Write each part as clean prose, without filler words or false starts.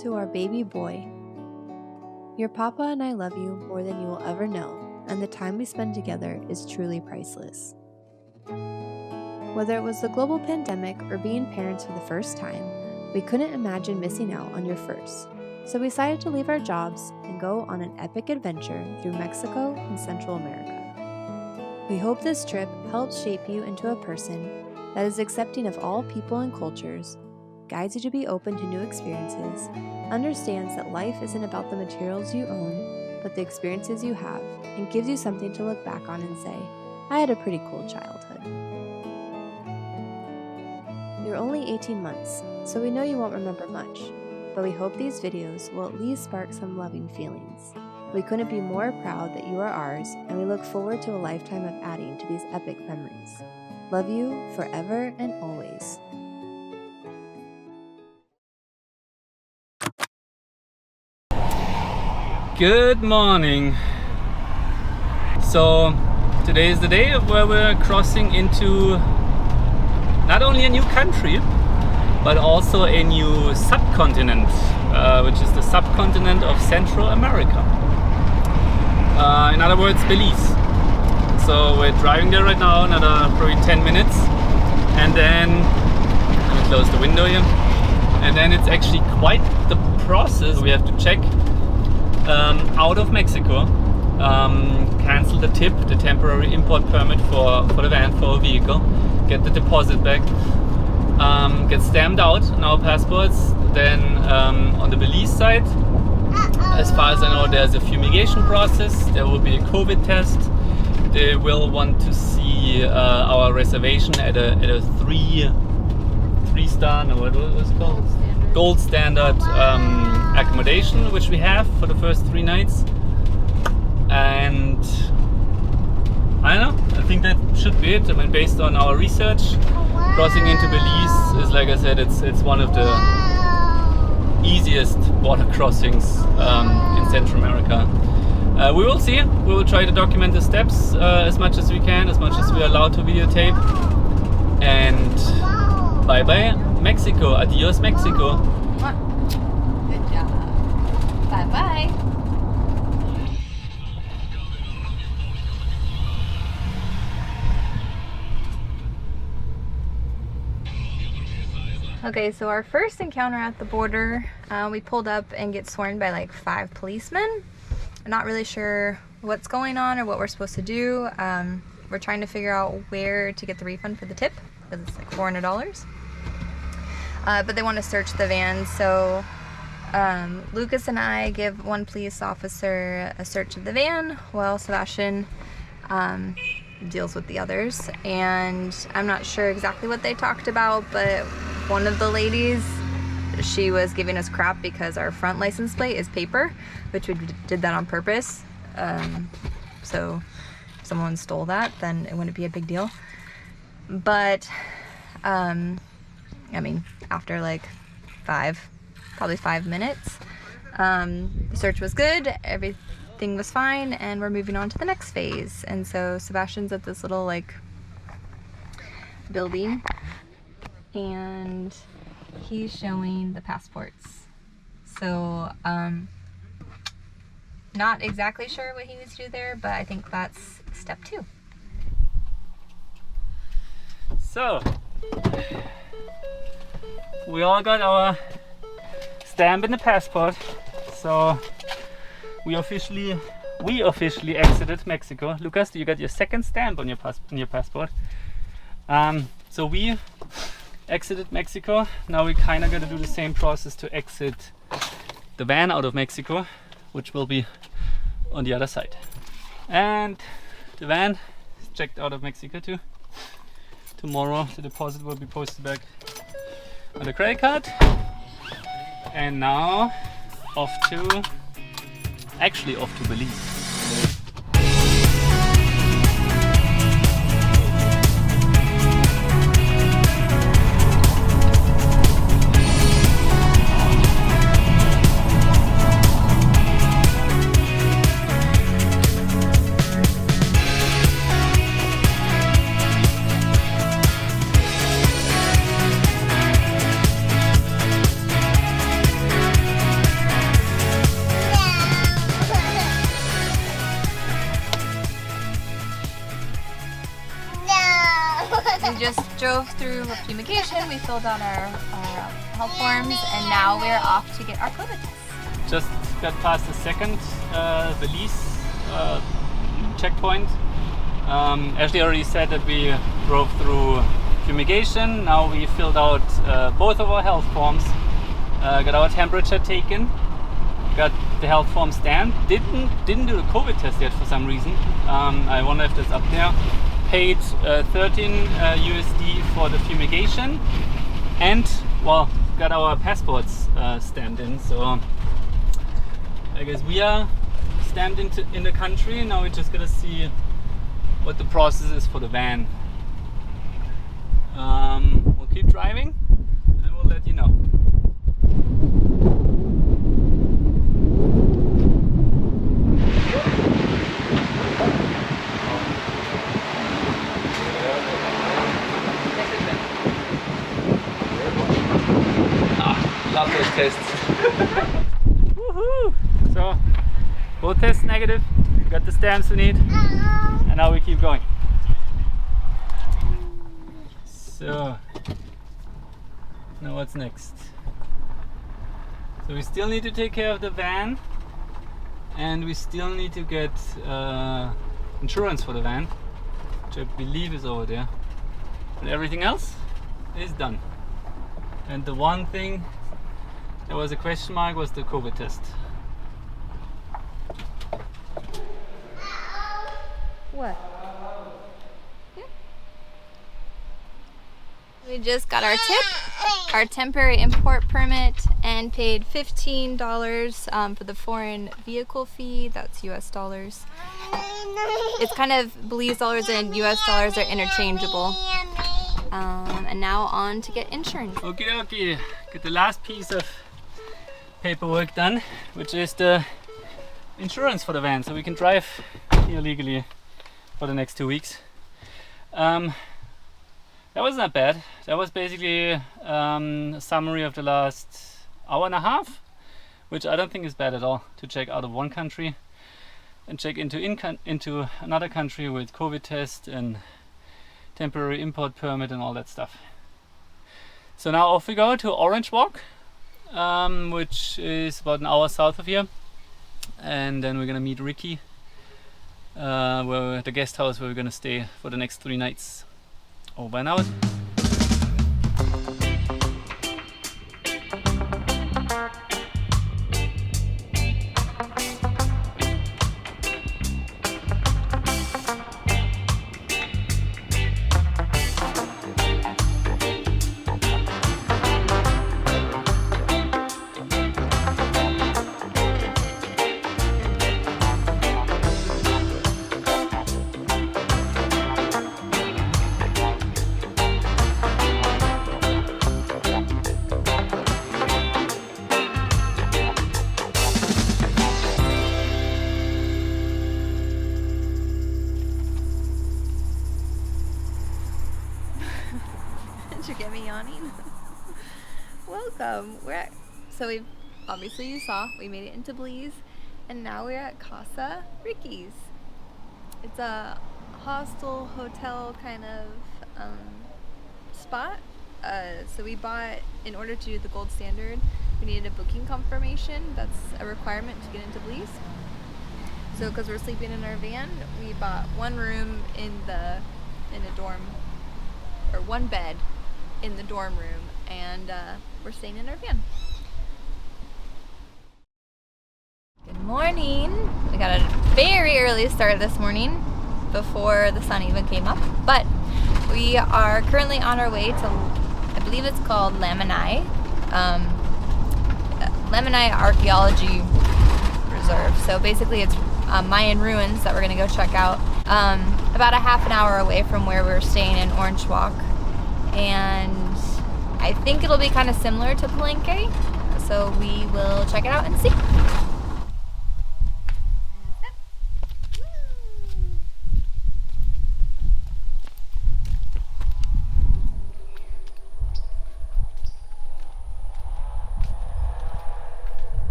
to our baby boy. Your papa and I love you more than you will ever know, and the time we spend together is truly priceless. Whether it was the global pandemic or being parents for the first time, we couldn't imagine missing out on your first, so we decided to leave our jobs and go on an epic adventure through Mexico and Central America. We hope this trip helps shape you into a person that is accepting of all people and cultures, guides you to be open to new experiences, understands that life isn't about the materials you own, but the experiences you have, and gives you something to look back on and say, I had a pretty cool childhood. You're only 18 months, so we know you won't remember much, but we hope these videos will at least spark some loving feelings. We couldn't be more proud that you are ours, and we look forward to a lifetime of adding to these epic memories. Love you forever and always. Good morning. So today is the day where we're crossing into not only a new country but also a new subcontinent, which is the subcontinent of Central America. In other words, Belize. So we're driving there right now, another probably 10 minutes, and then let me close the window here. And then it's actually quite the process. We have to check out of Mexico, cancel the tip, the temporary import permit for the van, for our vehicle, get the deposit back, get stamped out on our passports. Then on the Belize side, as far as I know, there's a fumigation process, there will be a COVID test. They will want to see our reservation at a three-star, no, what was it called? Gold standard accommodation, which we have for the first 3 nights. And I don't know, I think that should be it. I mean, based on our research, crossing into Belize is, like I said, it's one of the easiest border crossings in Central America. We will see. We will try to document the steps as much as we can, as much as we are allowed to videotape. And bye bye Mexico. Adios Mexico. Good job. Bye bye. Okay, so our first encounter at the border, we pulled up and get sworn by like 5 policemen. I'm not really sure what's going on or what we're supposed to do. We're trying to figure out where to get the refund for the tip, because it's like $400. But they want to search the van, so Lucas and I give one police officer a search of the van while Sebastian deals with the others. And I'm not sure exactly what they talked about, but one of the ladies, she was giving us crap because our front license plate is paper, which we did that on purpose. So if someone stole that, then it wouldn't be a big deal. But I mean, after like probably 5 minutes, the search was good, everything was fine, and we're moving on to the next phase. And so Sebastian's at this little like building, and he's showing the passports. So not exactly sure what he needs to do there, but I think that's step 2. So we all got our stamp in the passport, so we officially exited Mexico. Lucas, you got your second stamp on your passport. So we exited Mexico. Now we kind of got to do the same process to exit the van out of Mexico, which will be on the other side. And the van is checked out of Mexico too. Tomorrow the deposit will be posted back on the credit card. And now off to Belize. drove through fumigation, we filled out our health forms, and now we're off to get our COVID test. Just got past the second Belize checkpoint. Ashley already said that we drove through fumigation. Now we filled out both of our health forms, got our temperature taken, got the health form stamped. Didn't do the COVID test yet for some reason. I wonder if that's up there. Paid 13 USD for the fumigation, and well, got our passports stamped in. So I guess we are stamped in the country. Now we're just gonna see what the process is for the van. We'll keep driving and we'll let you know. Love those tests. Woohoo! So, both tests negative. Got the stamps we need, and now we keep going. So, now what's next? So we still need to take care of the van, and we still need to get insurance for the van, which I believe is over there. But everything else is done. And the one thing that was a question mark was the COVID test. What? Yeah. We just got our tip, our temporary import permit, and paid $15 for the foreign vehicle fee. That's US dollars. It's kind of Belize dollars and US dollars are interchangeable. And now on to get insurance. Okay, get the last piece of paperwork done, which is the insurance for the van, so we can drive here legally for the next 2 weeks. That was not bad. That was basically a summary of the last hour and a half, which I don't think is bad at all, to check out of one country and check into another country with COVID test and temporary import permit and all that stuff. So now off we go to Orange Walk, which is about an hour south of here, and then we're gonna meet Ricky, where at the guest house where we're gonna stay for the next 3 nights. Over and out. Did you get me yawning? Welcome. So we've obviously, you saw we made it into Belize, and now we're at Casa Ricky's. It's a hostel hotel kind of spot. So we bought, in order to do the gold standard, we needed a booking confirmation. That's a requirement to get into Belize. So because we're sleeping in our van, we bought one room in a dorm, or one bed in the dorm room, and we're staying in our van. Good morning. We got a very early start this morning, before the sun even came up, but we are currently on our way to, I believe it's called Lamanai Archaeology Reserve. So basically it's Mayan ruins that we're gonna go check out. About a half an hour away from where we're staying in Orange Walk, and I think it'll be kind of similar to Palenque, so we will check it out and see.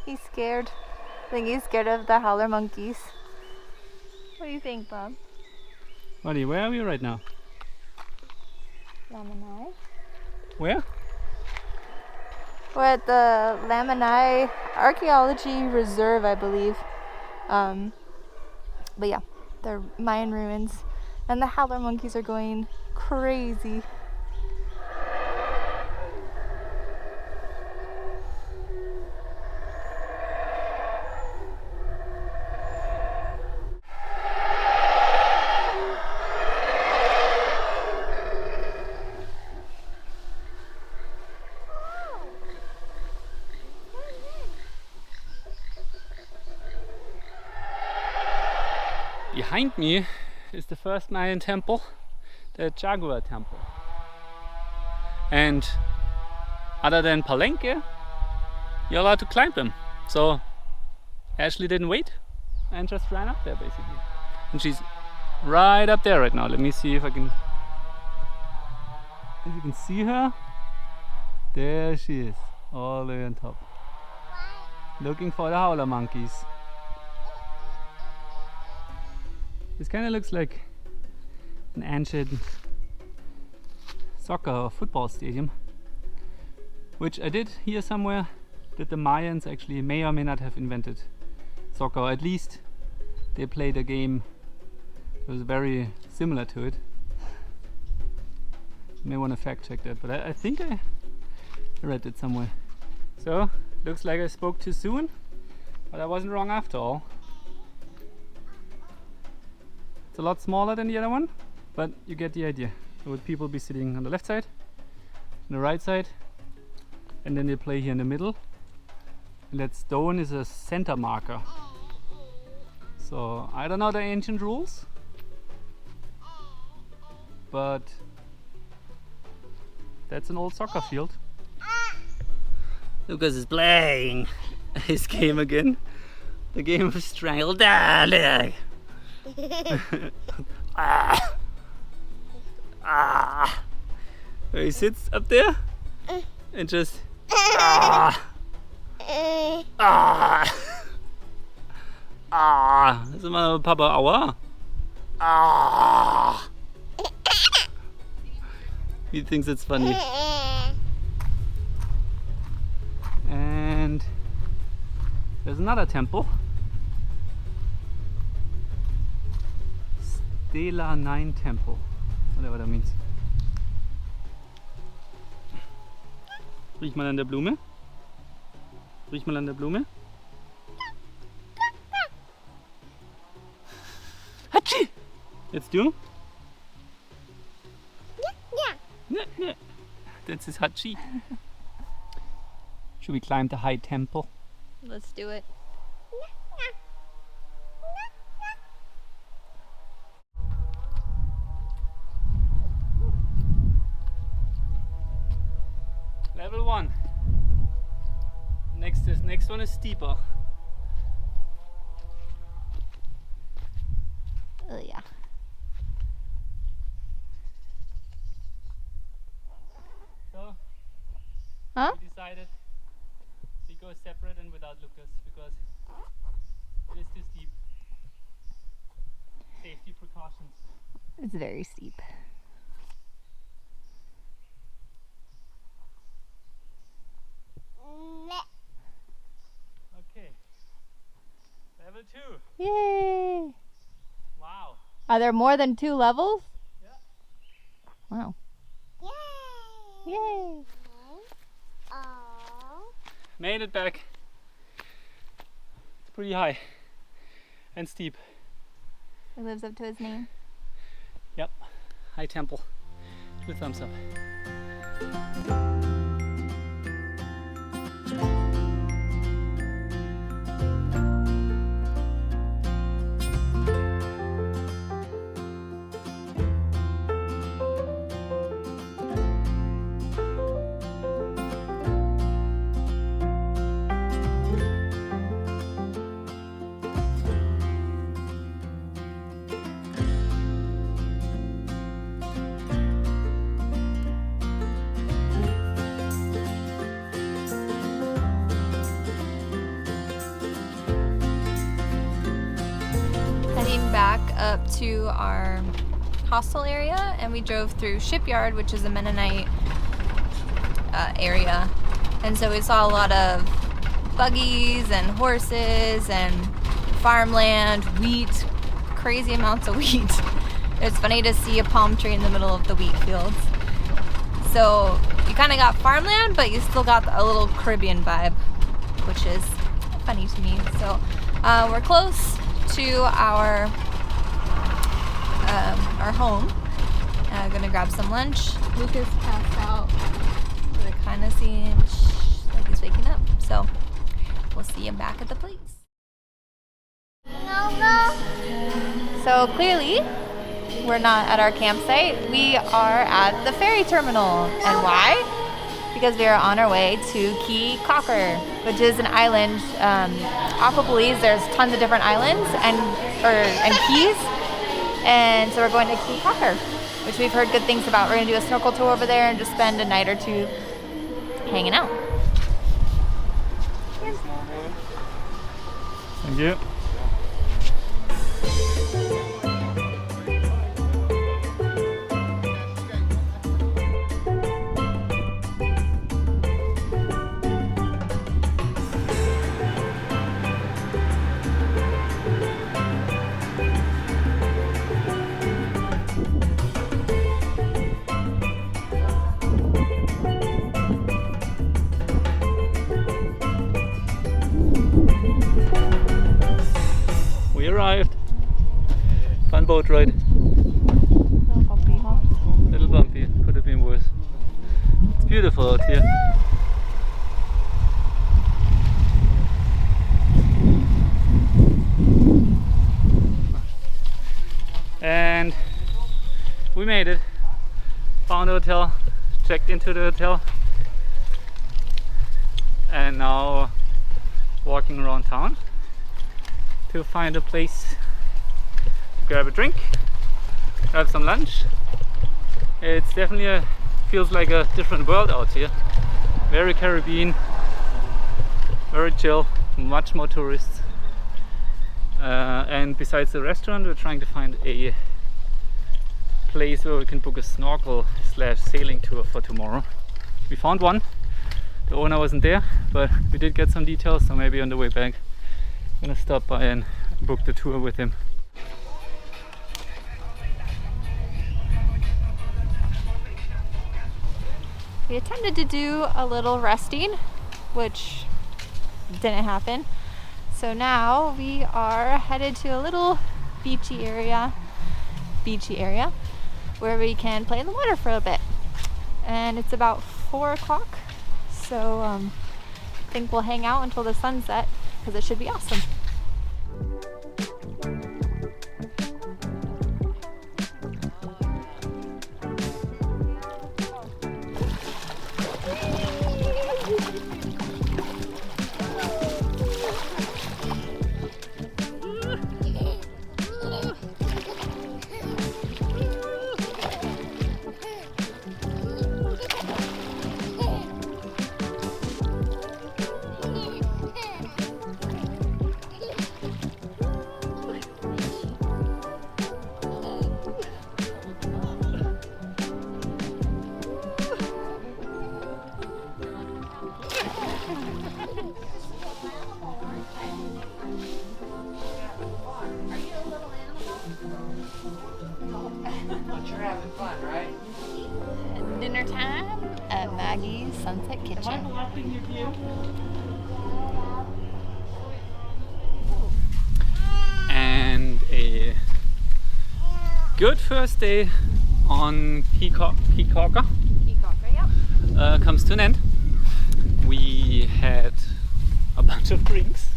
He's scared. I think he's scared of the howler monkeys. What do you think, Bob? Buddy, where are we right now? Lamanai. Where? We're at the Lamanai Archaeology Reserve, I believe. But yeah, they're Mayan ruins. And the howler monkeys are going crazy. Behind me is the first Mayan temple, the Jaguar temple. And other than Palenque, you're allowed to climb them. So Ashley didn't wait and just ran up there basically. And she's right up there right now. Let me see if you can see her. There she is, all the way on top. Looking for the howler monkeys. This kind of looks like an ancient soccer or football stadium, which I did hear somewhere that the Mayans actually may or may not have invented soccer, or at least they played a game that was very similar to it. You may want to fact check that, but I think I read it somewhere. So, looks like I spoke too soon, but I wasn't wrong after all. It's a lot smaller than the other one, but you get the idea. There would people be sitting on the left side, on the right side, and then they play here in the middle. And that stone is a center marker. So I don't know the ancient rules, but that's an old soccer field. Lucas is playing his game again. The game of strangle. Where he sits up there and just das ist immer Papa, aua. He thinks it's funny. And there's another temple. Stela 9 Temple, whatever that means. Riech mal an der Blume. Riech mal an der Blume. Hatschi! Jetzt du? Yeah. That's his Hatschi. Should we climb the high temple? Let's do it. Level 1. Next one is steeper. Oh yeah. So Huh? we decided we go separate and without Lucas because it is too steep. Safety precautions. It's very steep. Okay. Level 2. Yay! Wow. Are there more than 2 levels? Yeah. Wow. Yay! Made it back. It's pretty high and steep. It lives up to his name. Yep. High temple. 2 thumbs up. Heading back up to our hostel area, and we drove through Shipyard, which is a Mennonite area. And so we saw a lot of buggies and horses and farmland, wheat, crazy amounts of wheat. It's funny to see a palm tree in the middle of the wheat fields. So you kind of got farmland, but you still got a little Caribbean vibe, which is funny to me. So we're close to our home. Gonna grab some lunch. Lucas passed out. It kind of seems like he's waking up. So we'll see him back at the place. So clearly, we're not at our campsite. We are at the ferry terminal. And why? Because we are on our way to Key Cocker, which is an island off of Belize. There's tons of different islands and keys. And so we're going to Key Cocker, which we've heard good things about. We're going to do a snorkel tour over there and just spend a night or two hanging out. Thank you. Arrived. Fun boat ride. Little bumpy, huh? Little bumpy. Could have been worse. It's beautiful out here. And we made it. Found a hotel. Checked into the hotel. And now walking around town to find a place to grab a drink, grab some lunch. It's definitely feels like a different world out here. Very Caribbean, very chill, much more tourists. And besides the restaurant, we're trying to find a place where we can book a snorkel/sailing tour for tomorrow. We found one. The owner wasn't there, but we did get some details, so maybe on the way back I'm gonna stop by and book the tour with him. We attempted to do a little resting, which didn't happen. So now we are headed to a little beachy area where we can play in the water for a bit. And it's about 4 o'clock. So I think we'll hang out until the sunset because it should be awesome. You're having fun, right? Dinner time at Maggie's Sunset Kitchen. And a good first day on Key Cocker comes to an end. We had a bunch of drinks.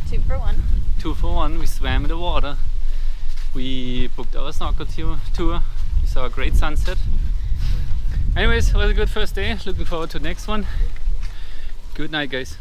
2 for 1. 2 for 1. We swam in the water. We booked our snorkel tour. We saw a great sunset. Anyways, it was a good first day. Looking forward to the next one. Good night, guys.